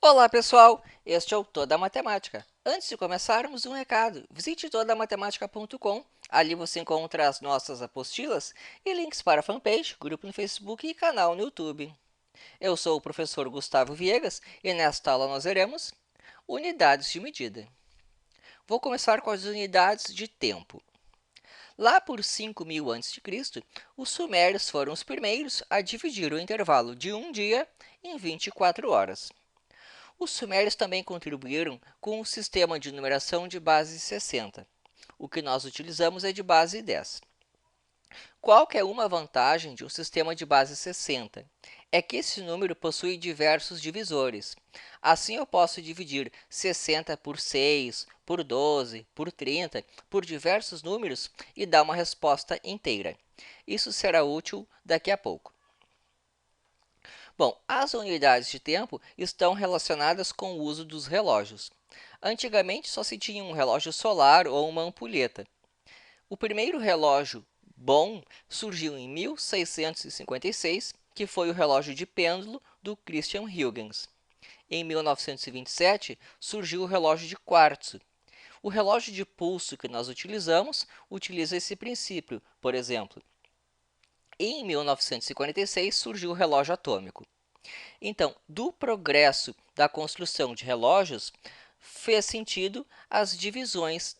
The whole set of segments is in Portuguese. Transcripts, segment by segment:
Olá, pessoal! Este é o Toda Matemática. Antes de começarmos, um recado. Visite todamatemática.com. Ali você encontra as nossas apostilas e links para a fanpage, grupo no Facebook e canal no YouTube. Eu sou o professor Gustavo Viegas e nesta aula nós veremos unidades de medida. Vou começar com as unidades de tempo. Lá por 5000 a.C., os sumérios foram os primeiros a dividir o intervalo de um dia em 24 horas. Os sumérios também contribuíram com o sistema de numeração de base 60. O que nós utilizamos é de base 10. Qual que é uma vantagem de um sistema de base 60? É que esse número possui diversos divisores. Assim, eu posso dividir 60 por 6, por 12, por 30, por diversos números e dar uma resposta inteira. Isso será útil daqui a pouco. Bom, as unidades de tempo estão relacionadas com o uso dos relógios. Antigamente, só se tinha um relógio solar ou uma ampulheta. O primeiro relógio bom surgiu em 1656, que foi o relógio de pêndulo do Christian Huygens. Em 1927, surgiu o relógio de quartzo. O relógio de pulso que nós utilizamos utiliza esse princípio, por exemplo. Em 1946, surgiu o relógio atômico. Então, do progresso da construção de relógios, fez sentido as divisões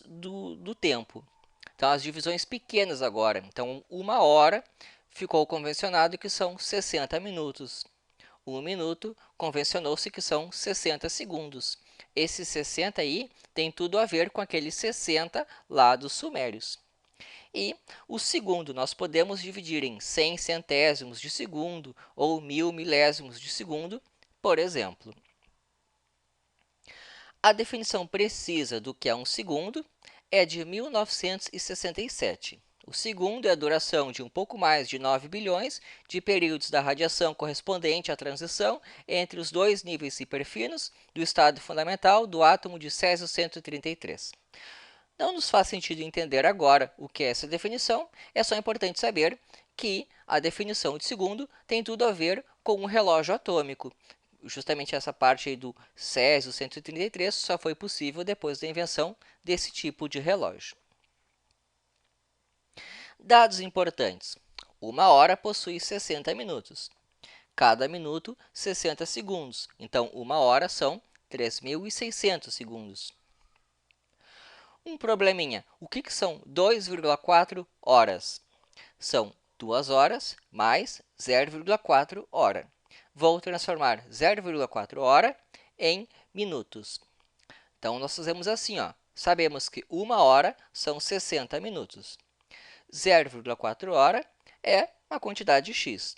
do tempo. Então, as divisões pequenas agora. Então, uma hora ficou convencionado que são 60 minutos. Um minuto convencionou-se que são 60 segundos. Esse 60 aí tem tudo a ver com aqueles 60 lá dos sumérios. E o segundo nós podemos dividir em 100 centésimos de segundo ou 1000 milésimos de segundo, por exemplo. A definição precisa do que é um segundo é de 1967. O segundo é a duração de um pouco mais de 9 bilhões de períodos da radiação correspondente à transição entre os dois níveis hiperfinos do estado fundamental do átomo de Césio 133. Não nos faz sentido entender agora o que é essa definição, é só importante saber que a definição de segundo tem tudo a ver com um relógio atômico. Justamente essa parte aí do Césio 133 só foi possível depois da invenção desse tipo de relógio. Dados importantes. Uma hora possui 60 minutos. Cada minuto, 60 segundos. Então, uma hora são 3.600 segundos. Um probleminha. O que são 2,4 horas? São 2 horas mais 0,4 hora. Vou transformar 0,4 hora em minutos. Então, nós fazemos assim, ó. Sabemos que uma hora são 60 minutos. 0,4 hora é uma quantidade x.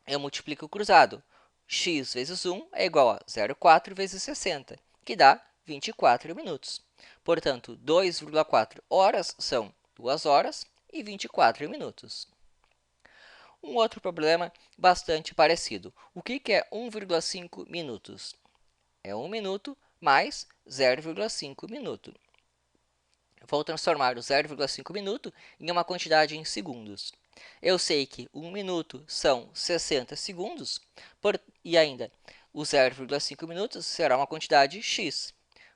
Eu multiplico o cruzado. X vezes 1 é igual a 0,4 vezes 60, que dá 24 minutos. Portanto, 2,4 horas são 2 horas e 24 minutos. Um outro problema bastante parecido. O que é 1,5 minutos? É 1 minuto mais 0,5 minuto. Vou transformar o 0,5 minuto em uma quantidade em segundos. Eu sei que 1 minuto são 60 segundos e ainda o 0,5 minutos será uma quantidade x.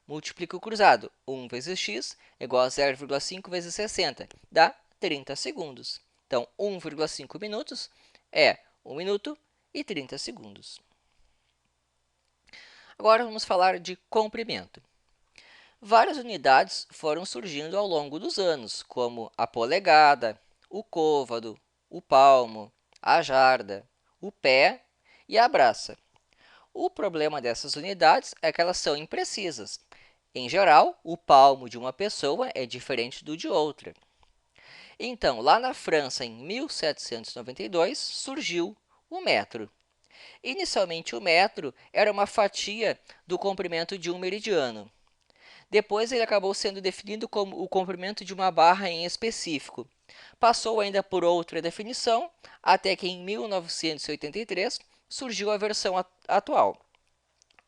Multiplico o cruzado. 1 vezes x é igual a 0,5 vezes 60, dá 30 segundos. Então, 1,5 minutos é 1 minuto e 30 segundos. Agora, vamos falar de comprimento. Várias unidades foram surgindo ao longo dos anos, como a polegada, o côvado, o palmo, a jarda, o pé e a braça. O problema dessas unidades é que elas são imprecisas. Em geral, o palmo de uma pessoa é diferente do de outra. Então, lá na França, em 1792, surgiu o metro. Inicialmente, o metro era uma fatia do comprimento de um meridiano. Depois, ele acabou sendo definido como o comprimento de uma barra em específico. Passou ainda por outra definição, até que em 1983 surgiu a versão atual.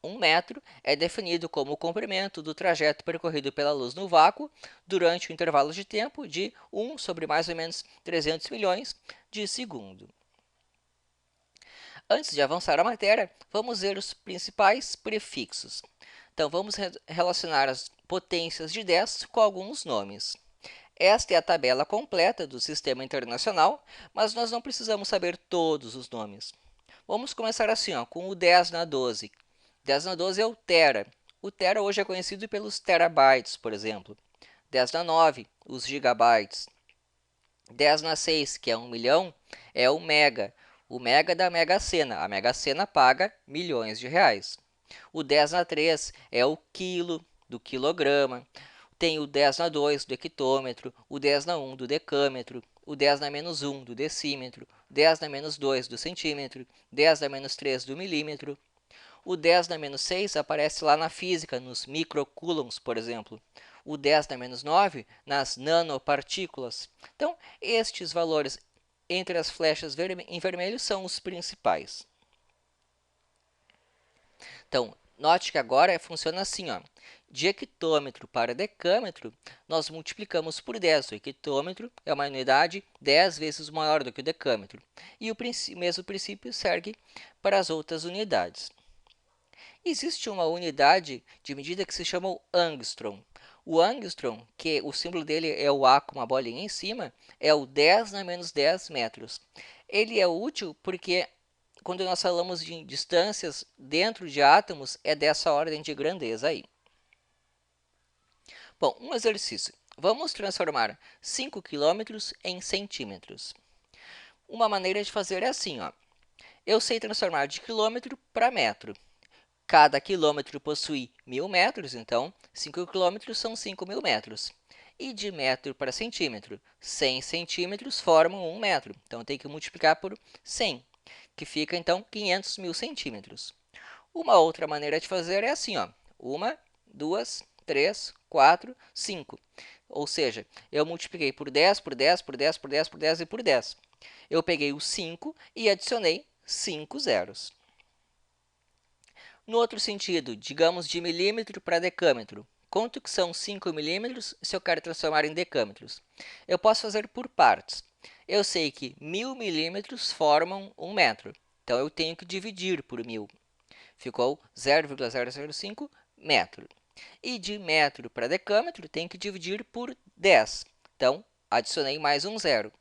Um metro é definido como o comprimento do trajeto percorrido pela luz no vácuo durante o intervalo de tempo de 1 sobre mais ou menos 300 milhões de segundo. Antes de avançar a matéria, vamos ver os principais prefixos. Então, vamos relacionar as potências de 10 com alguns nomes. Esta é a tabela completa do Sistema Internacional, mas nós não precisamos saber todos os nomes. Vamos começar assim, ó, com o 10 na 12. 10 na 12 é o tera. O tera hoje é conhecido pelos terabytes, por exemplo. 10 na 9, os gigabytes. 10 na 6, que é 1 milhão, é o mega da Mega Sena. A Mega Sena paga milhões de reais. O 10 na 3 é o quilo, do quilograma. Tem o 10 na 2 do hectômetro, o 10 na 1 do decâmetro, o 10 na menos 1 do decímetro, 10 na menos 2 do centímetro, 10 na menos 3 do milímetro. O 10 na menos 6 aparece lá na física, nos microcoulombs, por exemplo. O 10 na menos 9 nas nanopartículas. Então, estes valores entre as flechas em vermelho são os principais. Então, note que agora funciona assim, ó. De hectômetro para decâmetro, nós multiplicamos por 10. O hectômetro é uma unidade 10 vezes maior do que o decâmetro. E o mesmo princípio serve para as outras unidades. Existe uma unidade de medida que se chama o angstrom. O angstrom, que o símbolo dele é o A com uma bolinha em cima, é o 10 na menos 10 metros. Ele é útil porque quando nós falamos de distâncias dentro de átomos, é dessa ordem de grandeza aí. Bom, um exercício. Vamos transformar 5 quilômetros em centímetros. Uma maneira de fazer é assim, ó. Eu sei transformar de quilômetro para metro. Cada quilômetro possui 1000 metros, então 5 quilômetros são 5.000 metros. E de metro para centímetro, 100 centímetros formam 1 metro. Então, tem que multiplicar por 100, que fica, então, 500 mil centímetros. Uma outra maneira de fazer é assim, ó. 1, 2, 3, 4, 5. Ou seja, eu multipliquei por 10, por 10, por 10, por 10, por 10 e por 10. Eu peguei o 5 e adicionei 5 zeros. No outro sentido, digamos de milímetro para decâmetro. Quanto que são 5 milímetros se eu quero transformar em decâmetros? Eu posso fazer por partes. Eu sei que 1000 milímetros formam 1 metro. Então, eu tenho que dividir por 1000. Ficou 0,005 metro. E de metro para decâmetro, tem que dividir por 10. Então, adicionei mais um zero.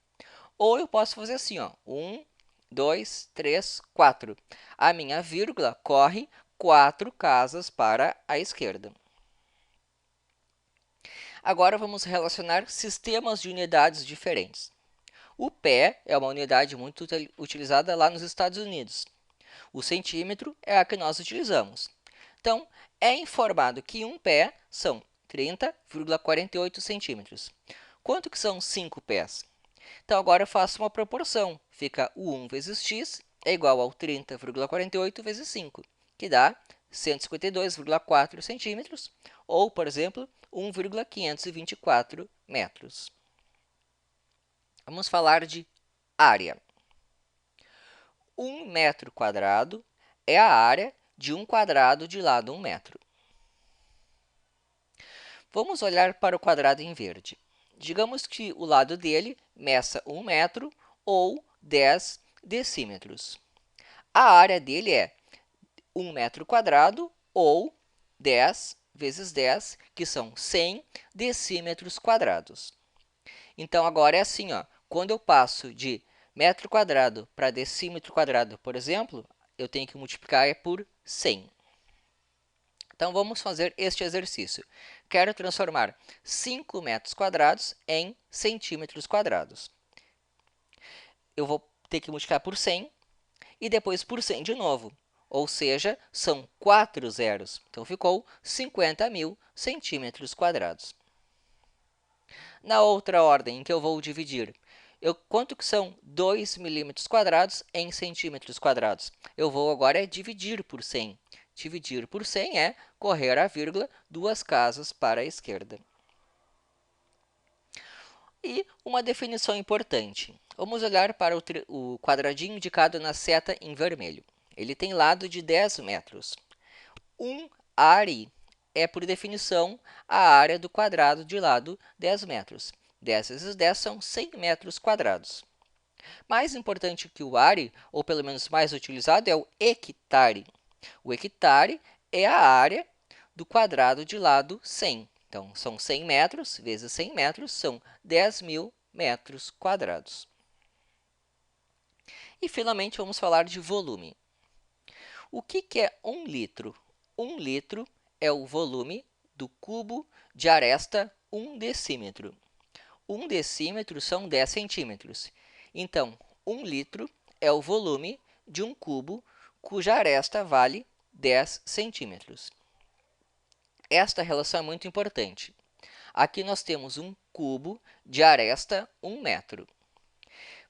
Ou eu posso fazer assim, ó, 1, 2, 3, 4. A minha vírgula corre 4 casas para a esquerda. Agora vamos relacionar sistemas de unidades diferentes. O pé é uma unidade muito utilizada lá nos Estados Unidos. O centímetro é a que nós utilizamos. Então, é informado que um pé são 30,48 centímetros. Quanto que são 5 pés? Então, agora eu faço uma proporção. Fica o 1 vezes x é igual ao 30,48 vezes 5, que dá 152,4 centímetros, ou, por exemplo, 1,524 metros. Vamos falar de área. 1 metro quadrado é a área de um quadrado de lado 1 metro. Vamos olhar para o quadrado em verde. Digamos que o lado dele meça 1 metro ou 10 decímetros. A área dele é 1 metro quadrado ou 10 vezes 10, que são 100 decímetros quadrados. Então, agora é assim, ó, quando eu passo de metro quadrado para decímetro quadrado, por exemplo, eu tenho que multiplicar por 100. Então, vamos fazer este exercício. Quero transformar 5 metros quadrados em centímetros quadrados. Eu vou ter que multiplicar por 100 e depois por 100 de novo. Ou seja, são 4 zeros. Então, ficou 50.000 centímetros quadrados. Na outra ordem em que eu vou dividir, quanto que são 2 milímetros quadrados em centímetros quadrados? Eu vou agora dividir por 100. Dividir por 100 é correr a vírgula 2 casas para a esquerda. E uma definição importante. Vamos olhar para o quadradinho indicado na seta em vermelho. Ele tem lado de 10 metros. Um are é, por definição, a área do quadrado de lado 10 metros. 10 vezes 10 são 100 metros quadrados. Mais importante que o are, ou pelo menos mais utilizado, é o hectare. O hectare é a área do quadrado de lado 100. Então, são 100 metros vezes 100 metros, são 10.000 metros quadrados. E, finalmente, vamos falar de volume. O que é 1 litro? 1 litro é o volume do cubo de aresta 1 decímetro. 1 decímetro são 10 centímetros. Então, 1 litro é o volume de um cubo cuja aresta vale 10 centímetros. Esta relação é muito importante. Aqui nós temos um cubo de aresta 1 metro.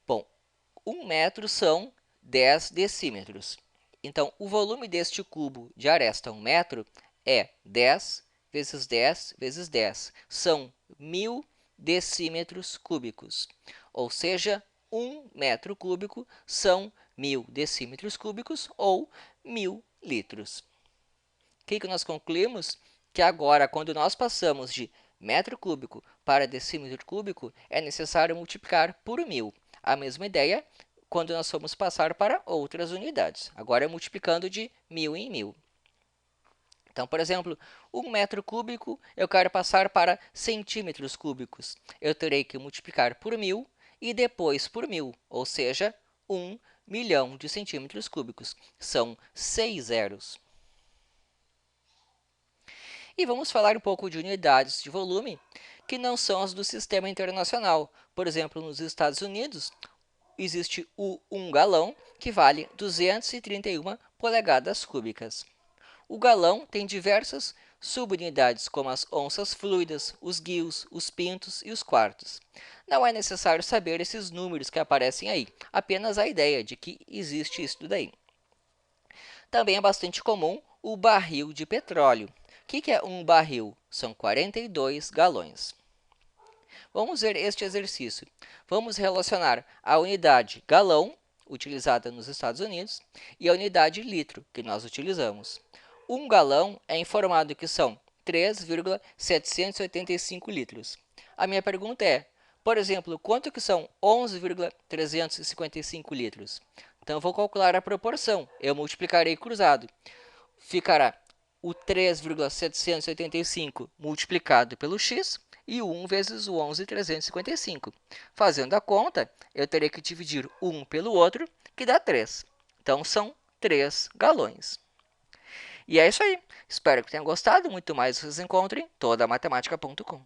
Bom, 1 metro são 10 decímetros. Então, o volume deste cubo de aresta 1 metro é 10 vezes 10 vezes 10. São 1.000 decímetros cúbicos. Ou seja, 1 metro cúbico são 1.000 decímetros cúbicos ou 1.000 litros. O que nós concluímos? Que agora, quando nós passamos de metro cúbico para decímetro cúbico, é necessário multiplicar por 1.000. A mesma ideia quando nós formos passar para outras unidades. Agora é multiplicando de 1.000 em 1.000. Então, por exemplo, 1 metro cúbico eu quero passar para centímetros cúbicos. Eu terei que multiplicar por 1.000 e depois por 1.000, ou seja, 1 milhão de centímetros cúbicos. São 6 zeros. E vamos falar um pouco de unidades de volume que não são as do sistema internacional. Por exemplo, nos Estados Unidos, existe o 1 galão, que vale 231 polegadas cúbicas. O galão tem diversas subunidades, como as onças fluidas, os guios, os pintos e os quartos. Não é necessário saber esses números que aparecem aí, apenas a ideia de que existe isso daí. Também é bastante comum o barril de petróleo. O que é um barril? São 42 galões. Vamos ver este exercício. Vamos relacionar a unidade galão, utilizada nos Estados Unidos, e a unidade litro, que nós utilizamos. 1 galão é informado que são 3,785 litros. A minha pergunta é, por exemplo, quanto que são 11,355 litros? Então, eu vou calcular a proporção. Eu multiplicarei cruzado. Ficará o 3,785 multiplicado pelo x e o 1 vezes o 11,355. Fazendo a conta, eu terei que dividir um pelo outro, que dá 3. Então, são 3 galões. E é isso aí. Espero que tenham gostado. Muito mais vocês encontrem em todamatemática.com.